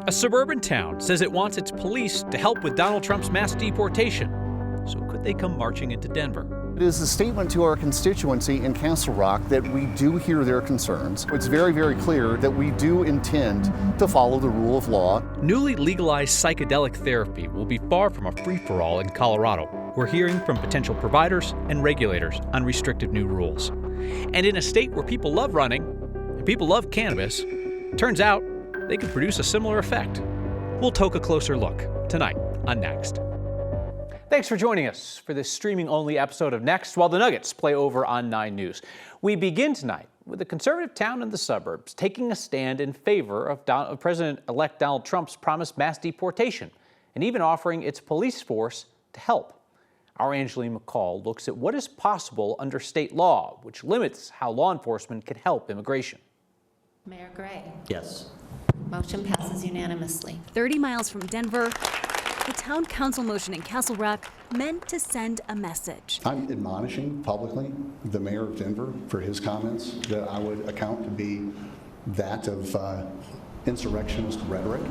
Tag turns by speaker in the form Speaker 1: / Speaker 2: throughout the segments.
Speaker 1: A suburban town says it wants its police to help with Donald Trump's mass deportation. So could they come marching into Denver?
Speaker 2: It is a statement to our constituency in Castle Rock that we do hear their concerns. It's very, very clear that we do intend to follow the rule of law.
Speaker 1: Newly legalized psychedelic therapy will be far from a free-for-all in Colorado. We're hearing from potential providers and regulators on restrictive new rules. And in a state where people love running and people love cannabis, turns out they could produce a similar effect. We'll take a closer look tonight on Next. Thanks for joining us for this streaming-only episode of Next while the Nuggets play over on 9 News. We begin tonight with a conservative town in the suburbs taking a stand in favor of President-elect Donald Trump's promised mass deportation and even offering its police force to help. Our Angeline McCall looks at what is possible under state law, which limits how law enforcement can help immigration.
Speaker 3: Mayor Gray.
Speaker 4: Yes.
Speaker 3: Motion passes unanimously.
Speaker 5: 30 miles from Denver, the town council motion in Castle Rock meant to send a message.
Speaker 6: I'm admonishing publicly the mayor of Denver for his comments that I would account to be that of insurrectionist rhetoric.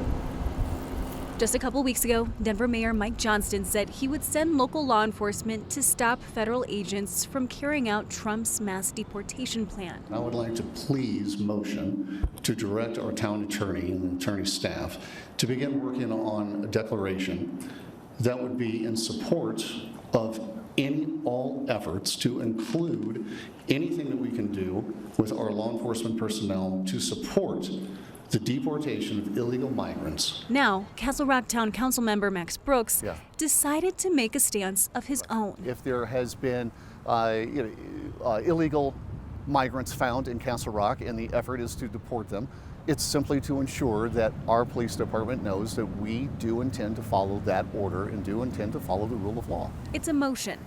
Speaker 5: Just a couple weeks ago, Denver Mayor Mike Johnston said he would send local law enforcement to stop federal agents from carrying out Trump's mass deportation plan.
Speaker 6: I would like to please motion to direct our town attorney and the attorney staff to begin working on a declaration that would be in support of all efforts to include anything that we can do with our law enforcement personnel to support the deportation of illegal migrants.
Speaker 5: Now, Castle Rock Town Council member Max Brooks decided to make a stance of his own.
Speaker 2: If there has been illegal migrants found in Castle Rock and the effort is to deport them, it's simply to ensure that our police department knows that we do intend to follow that order and do intend to follow the rule of law.
Speaker 5: It's a motion,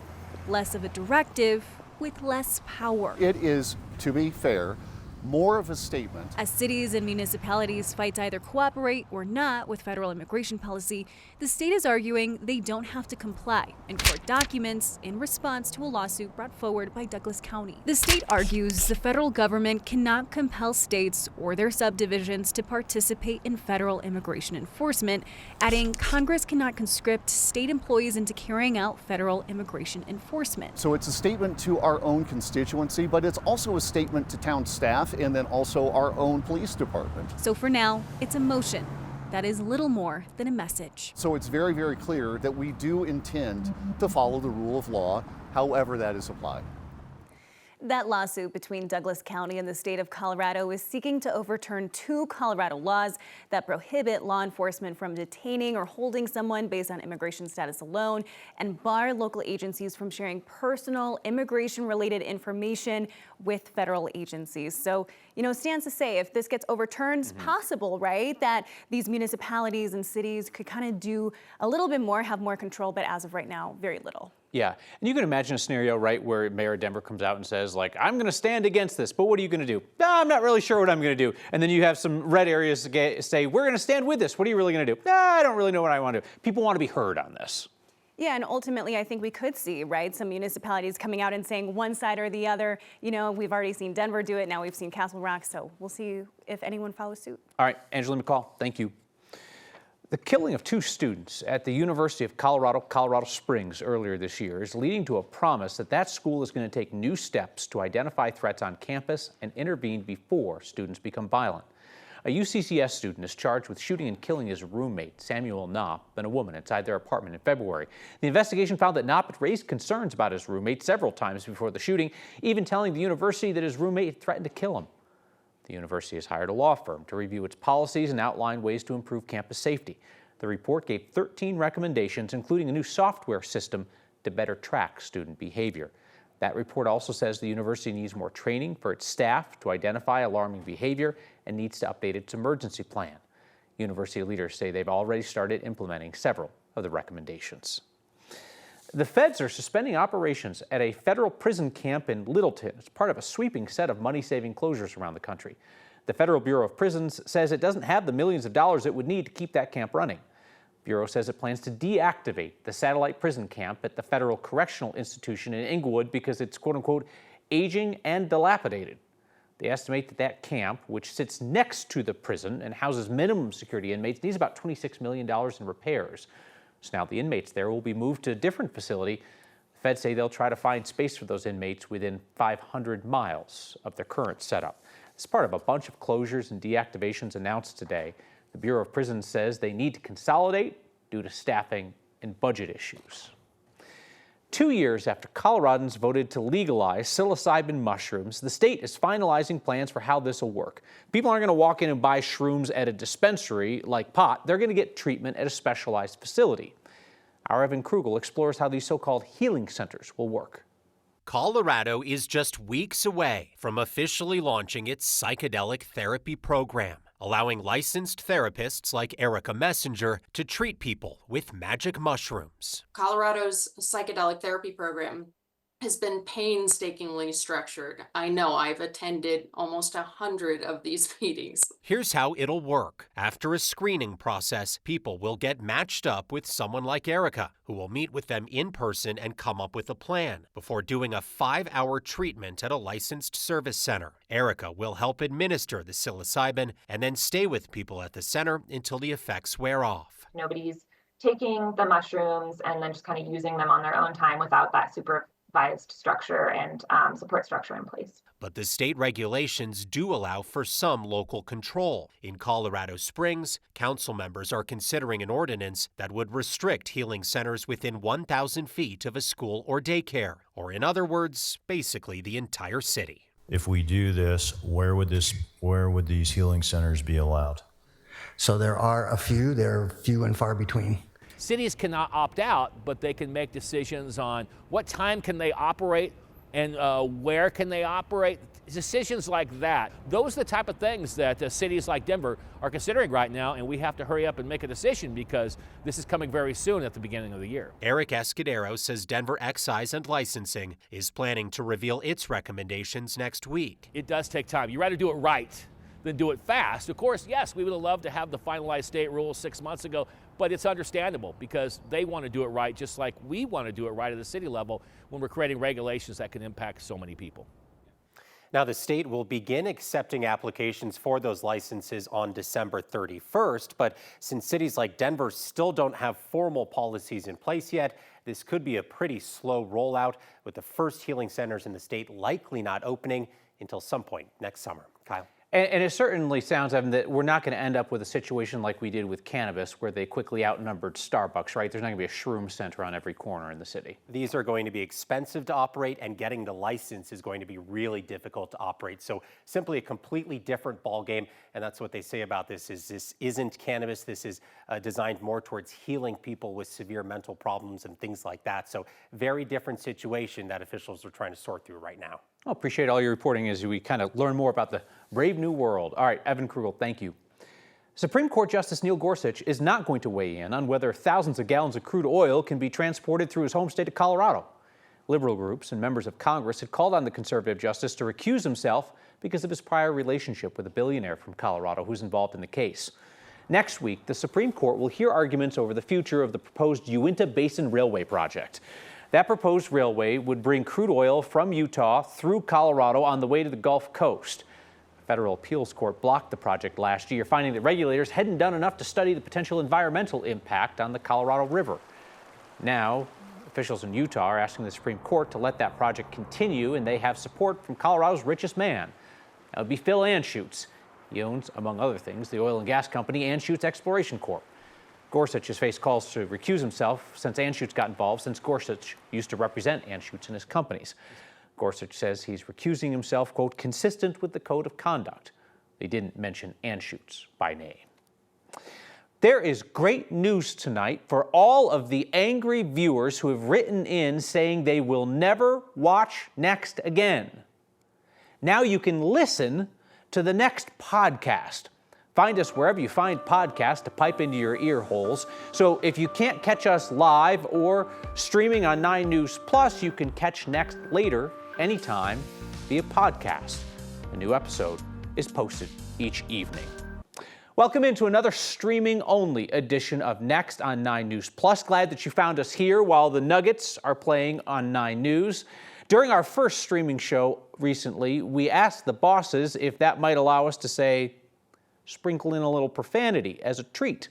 Speaker 5: less of a directive with less power.
Speaker 2: It is, to be fair, more of a statement.
Speaker 5: As cities and municipalities fight to either cooperate or not with federal immigration policy, the state is arguing they don't have to comply in court documents in response to a lawsuit brought forward by Douglas County. The state argues the federal government cannot compel states or their subdivisions to participate in federal immigration enforcement, adding Congress cannot conscript state employees into carrying out federal immigration enforcement.
Speaker 2: So it's a statement to our own constituency, but it's also a statement to town staff and then also our own police department.
Speaker 5: So for now, it's a motion that is little more than a message.
Speaker 2: So it's very, very clear that we do intend to follow the rule of law, however that is applied.
Speaker 7: That lawsuit between Douglas County and the state of Colorado is seeking to overturn 2 Colorado laws that prohibit law enforcement from detaining or holding someone based on immigration status alone and bar local agencies from sharing personal immigration-related information with federal agencies. So, it stands to say if this gets overturned, it's possible, right, that these municipalities and cities could kind of do a little bit more, have more control, but as of right now, very little.
Speaker 1: Yeah, and you can imagine a scenario, right, where Mayor of Denver comes out and says, like, I'm going to stand against this, but what are you going to do? No, I'm not really sure what I'm going to do. And then you have some red areas say, we're going to stand with this. What are you really going to do? I don't really know what I want to do. People want to be heard on this.
Speaker 7: Yeah, and ultimately, I think we could see, right, some municipalities coming out and saying one side or the other. We've already seen Denver do it. Now we've seen Castle Rock. So we'll see if anyone follows suit.
Speaker 1: All right, Angeline McCall, thank you. The killing of 2 students at the University of Colorado Springs earlier this year is leading to a promise that school is going to take new steps to identify threats on campus and intervene before students become violent. A UCCS student is charged with shooting and killing his roommate, Samuel Knopp, and a woman inside their apartment in February. The investigation found that Knopp had raised concerns about his roommate several times before the shooting, even telling the university that his roommate had threatened to kill him. The university has hired a law firm to review its policies and outline ways to improve campus safety. The report gave 13 recommendations, including a new software system to better track student behavior. That report also says the university needs more training for its staff to identify alarming behavior and needs to update its emergency plan. University leaders say they've already started implementing several of the recommendations. The feds are suspending operations at a federal prison camp in Littleton as part of a sweeping set of money-saving closures around the country. The Federal Bureau of Prisons says it doesn't have the millions of dollars it would need to keep that camp running. The Bureau says it plans to deactivate the satellite prison camp at the Federal Correctional Institution in Inglewood because it's, quote-unquote, aging and dilapidated. They estimate that that camp, which sits next to the prison and houses minimum security inmates, needs about $26 million in repairs. So now the inmates there will be moved to a different facility. The feds say they'll try to find space for those inmates within 500 miles of their current setup. It's part of a bunch of closures and deactivations announced today. The Bureau of Prisons says they need to consolidate due to staffing and budget issues. 2 years after Coloradans voted to legalize psilocybin mushrooms, the state is finalizing plans for how this will work. People aren't going to walk in and buy shrooms at a dispensary like pot. They're going to get treatment at a specialized facility. Our Evan Krugel explores how these so-called healing centers will work.
Speaker 4: Colorado is just weeks away from officially launching its psychedelic therapy program, allowing licensed therapists like Erica Messenger to treat people with magic mushrooms.
Speaker 8: Colorado's psychedelic therapy program has been painstakingly structured. I know I've attended almost 100 of these meetings.
Speaker 4: Here's how it'll work. After a screening process, people will get matched up with someone like Erica, who will meet with them in person and come up with a plan before doing a 5-hour treatment at a licensed service center. Erica will help administer the psilocybin and then stay with people at the center until the effects wear off.
Speaker 9: Nobody's taking the mushrooms and then just kind of using them on their own time without that supervised structure and support structure in place.
Speaker 4: But the state regulations do allow for some local control. In Colorado Springs, council members are considering an ordinance that would restrict healing centers within 1,000 feet of a school or daycare, or in other words, basically the entire city.
Speaker 10: If we do this, where would these healing centers be allowed?
Speaker 11: So there are a few, they're few and far between.
Speaker 12: Cities cannot opt out, but they can make decisions on what time can they operate and where can they operate. Decisions like that. Those are the type of things that cities like Denver are considering right now, and we have to hurry up and make a decision because this is coming very soon at the beginning of the year.
Speaker 4: Eric Escudero says Denver Excise and Licensing is planning to reveal its recommendations next week.
Speaker 12: It does take time. You'd rather do it right than do it fast. Of course, yes, we would have loved to have the finalized state rules 6 months ago, but it's understandable because they want to do it right just like we want to do it right at the city level when we're creating regulations that can impact so many people.
Speaker 13: Now, the state will begin accepting applications for those licenses on December 31st, but since cities like Denver still don't have formal policies in place yet, this could be a pretty slow rollout, with the first healing centers in the state likely not opening until some point next summer. Kyle.
Speaker 1: And it certainly sounds, Evan, that we're not going to end up with a situation like we did with cannabis, where they quickly outnumbered Starbucks, right? There's not going to be a shroom center on every corner in the city.
Speaker 13: These are going to be expensive to operate, and getting the license is going to be really difficult to operate. So simply a completely different ballgame, and that's what they say about this, is this isn't cannabis. This is designed more towards healing people with severe mental problems and things like that. So very different situation that officials are trying to sort through right now.
Speaker 1: I appreciate all your reporting as we kind of learn more about the brave new world. All right, Evan Krugel, thank you. Supreme Court Justice Neil Gorsuch is not going to weigh in on whether thousands of gallons of crude oil can be transported through his home state of Colorado. Liberal groups and members of Congress had called on the conservative justice to recuse himself because of his prior relationship with a billionaire from Colorado who's involved in the case. Next week, the Supreme Court will hear arguments over the future of the proposed Uinta Basin Railway project. That proposed railway would bring crude oil from Utah through Colorado on the way to the Gulf Coast. A federal appeals court blocked the project last year, finding that regulators hadn't done enough to study the potential environmental impact on the Colorado River. Now, officials in Utah are asking the Supreme Court to let that project continue, and they have support from Colorado's richest man. That would be Phil Anschutz. He owns, among other things, the oil and gas company Anschutz Exploration Corp. Gorsuch has faced calls to recuse himself since Anschutz got involved, since Gorsuch used to represent Anschutz in his companies. Gorsuch says he's recusing himself, quote, consistent with the code of conduct. They didn't mention Anschutz by name. There is great news tonight for all of the angry viewers who have written in saying they will never watch Next again. Now you can listen to the Next podcast. Find us wherever you find podcasts to pipe into your ear holes. So if you can't catch us live or streaming on 9 News Plus, you can catch Next later, anytime, via podcast. A new episode is posted each evening. Welcome into another streaming-only edition of Next on 9 News Plus. Glad that you found us here while the Nuggets are playing on 9 News. During our first streaming show recently, we asked the bosses if that might allow us to say, sprinkle in a little profanity as a treat.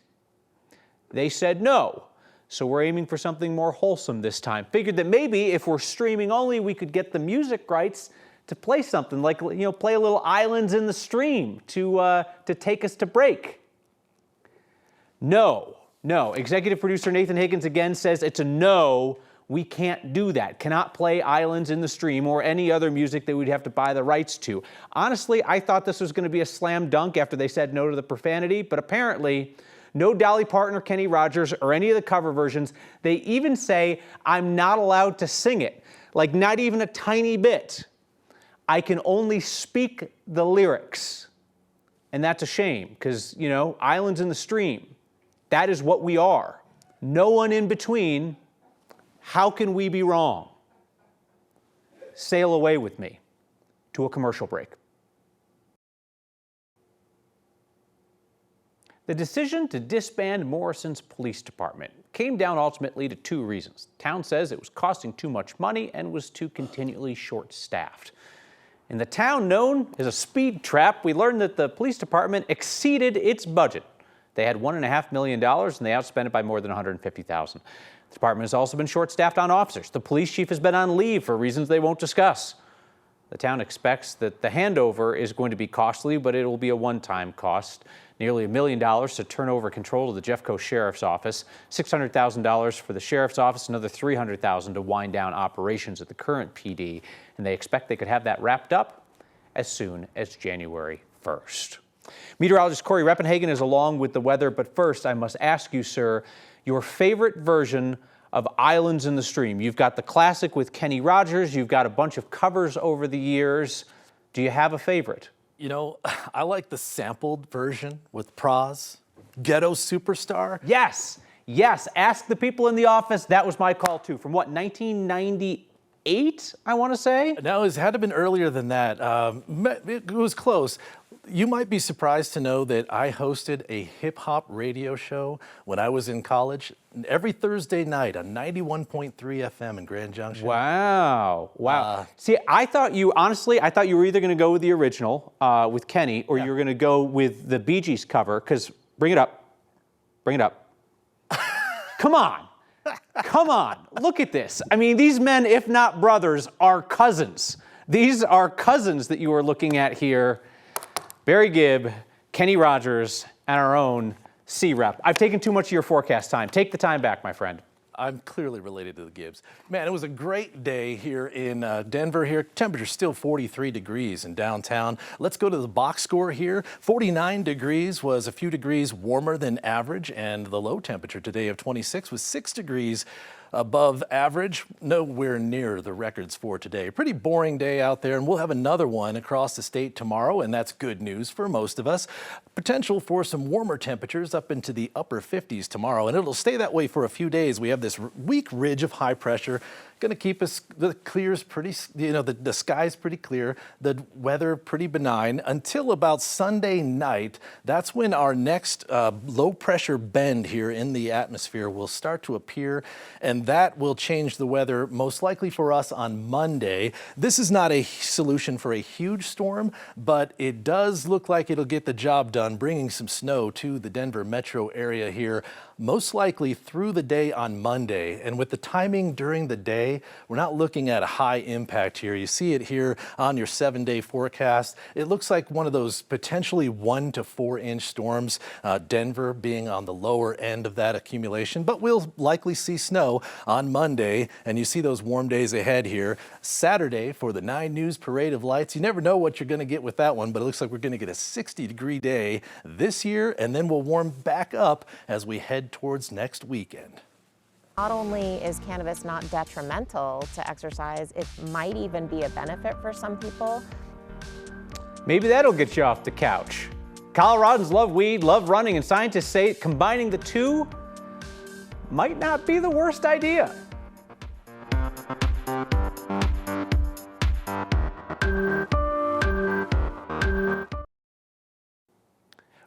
Speaker 1: They said no, so we're aiming for something more wholesome this time. Figured that maybe if we're streaming only, we could get the music rights to play something like, play a little Islands in the Stream to take us to break. No. Executive producer Nathan Higgins again says it's a no. We can't do that. Cannot play Islands in the Stream or any other music that we'd have to buy the rights to. Honestly, I thought this was going to be a slam dunk after they said no to the profanity, but apparently no Dolly Parton or Kenny Rogers or any of the cover versions. They even say I'm not allowed to sing it, like not even a tiny bit. I can only speak the lyrics. And that's a shame because, Islands in the Stream, that is what we are. No one in between. How can we be wrong? Sail away with me to a commercial break. The decision to disband Morrison's police department came down ultimately to two reasons. The town says it was costing too much money and was too continually short-staffed. In the town known as a speed trap, we learned that the police department exceeded its budget. They had $1.5 million and they outspent it by more than $150,000. The department has also been short-staffed on officers. The police chief has been on leave for reasons they won't discuss. The town expects that the handover is going to be costly, but it will be a one-time cost. Nearly $1 million to turn over control of the Jeffco Sheriff's Office, $600,000 for the Sheriff's Office, another $300,000 to wind down operations at the current PD, and they expect they could have that wrapped up as soon as January 1st. Meteorologist Corey Reppenhagen is along with the weather, but first I must ask you, sir, your favorite version of Islands in the Stream. You've got the classic with Kenny Rogers, you've got a bunch of covers over the years. Do you have a favorite?
Speaker 14: I like the sampled version with Praz, Ghetto Superstar.
Speaker 1: Yes. Ask the people in the office. That was my call too. From what, 1998, I want to say?
Speaker 14: No, it had to have been earlier than that. It was close. You might be surprised to know that I hosted a hip-hop radio show when I was in college every Thursday night on 91.3 FM in Grand Junction.
Speaker 1: Wow. See, I thought you were either going to go with the original with Kenny or you were going to go with the Bee Gees cover, because bring it up. Come on, look at this. I mean, these men, if not brothers, are cousins. These are cousins that you are looking at here. Barry Gibb, Kenny Rogers, and our own C-Rep. I've taken too much of your forecast time. Take the time back, my friend.
Speaker 14: I'm clearly related to the Gibbs. Man, it was a great day here in Denver here. Temperature's still 43 degrees in downtown. Let's go to the box score here. 49 degrees was a few degrees warmer than average, and the low temperature today of 26 was 6 degrees above average, nowhere near the records for today. Pretty boring day out there, and we'll have another one across the state tomorrow, and that's good news for most of us. Potential for some warmer temperatures up into the upper 50s tomorrow, and it'll stay that way for a few days. We have this weak ridge of high pressure going to keep us, the sky's pretty clear, the weather pretty benign until about Sunday night. That's when our next low pressure bend here in the atmosphere will start to appear, and that will change the weather most likely for us on Monday. This is not a solution for a huge storm, but it does look like it'll get the job done, bringing some snow to the Denver metro area here, most likely through the day on Monday. And with the timing during the day, we're not looking at a high impact here. You see it here on your 7-day forecast. It looks like one of those potentially 1 to 4 inch storms, Denver being on the lower end of that accumulation, but we'll likely see snow on Monday. And you see those warm days ahead here. Saturday for the 9 News Parade of Lights. You never know what you're going to get with that one, but it looks like we're going to get a 60-degree day this year, and then we'll warm back up as we head towards next weekend.
Speaker 15: Not only is cannabis not detrimental to exercise, it might even be a benefit for some people.
Speaker 1: Maybe that'll get you off the couch. Coloradans love weed, love running, and scientists say combining the two might not be the worst idea.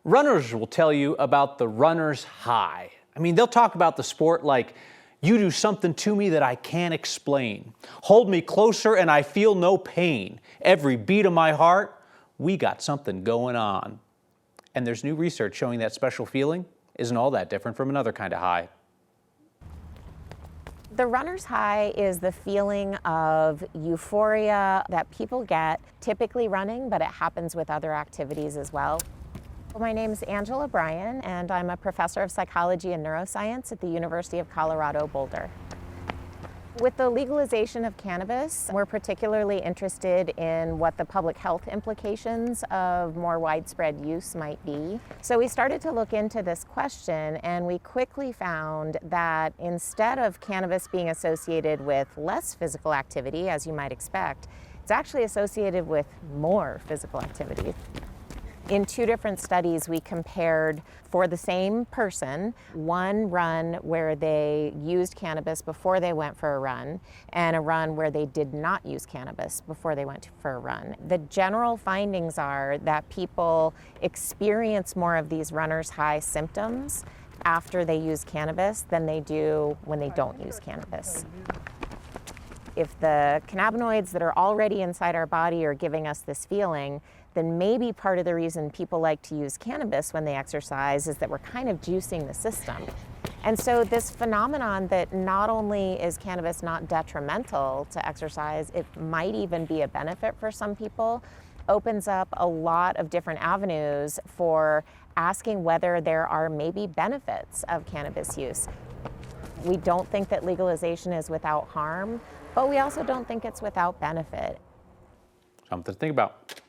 Speaker 1: Runners will tell you about the runner's high. I mean, they'll talk about the sport like You do something to me that I can't explain. Hold me closer and I feel no pain. Every beat of my heart, we got something going on. And there's new research showing that special feeling isn't all that different from another kind of high.
Speaker 15: The runner's high is the feeling of euphoria that people get typically running, but it happens with other activities as well. My name is Angela Bryan, and I'm a professor of psychology and neuroscience at the University of Colorado, Boulder. With the legalization of cannabis, we're particularly interested in what the public health implications of more widespread use might be. So we started to look into this question, and we quickly found that instead of cannabis being associated with less physical activity, as you might expect, it's actually associated with more physical activity. In 2 different studies, we compared for the same person, one run where they used cannabis before they went for a run, and a run where they did not use cannabis before they went for a run. The general findings are that people experience more of these runner's high symptoms after they use cannabis than they do when they don't use cannabis. If the cannabinoids that are already inside our body are giving us this feeling, then maybe part of the reason people like to use cannabis when they exercise is that we're kind of juicing the system. And so this phenomenon that not only is cannabis not detrimental to exercise, it might even be a benefit for some people, opens up a lot of different avenues for asking whether there are maybe benefits of cannabis use. We don't think that legalization is without harm, but we also don't think it's without benefit.
Speaker 1: Something to think about.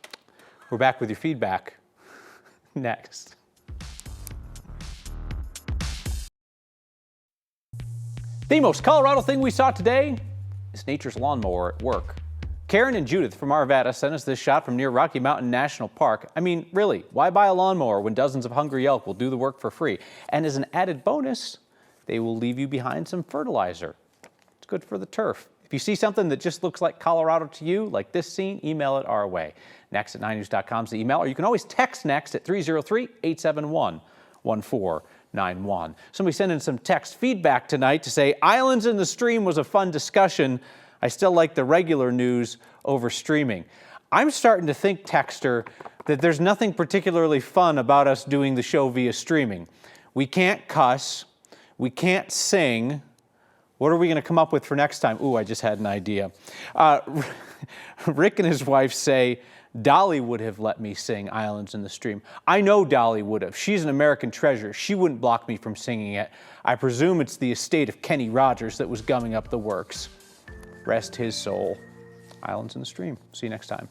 Speaker 1: We're back with your feedback next. The most Colorado thing we saw today is nature's lawnmower at work. Karen and Judith from Arvada sent us this shot from near Rocky Mountain National Park. I mean, really, why buy a lawnmower when dozens of hungry elk will do the work for free? And as an added bonus, they will leave you behind some fertilizer. It's good for the turf. If you see something that just looks like Colorado to you, like this scene, email it our way. Next at 9news.com is the email, or you can always text next at 303-871-1491. Somebody sent in some text feedback tonight to say, Islands in the Stream was a fun discussion. I still like the regular news over streaming. I'm starting to think, texter, that there's nothing particularly fun about us doing the show via streaming. We can't cuss. We can't sing. What are we going to come up with for next time? Ooh, I just had an idea. Rick and his wife say, Dolly would have let me sing Islands in the Stream. I know Dolly would have. She's an American treasure. She wouldn't block me from singing it. I presume it's the estate of Kenny Rogers that was gumming up the works. Rest his soul. Islands in the Stream. See you next time.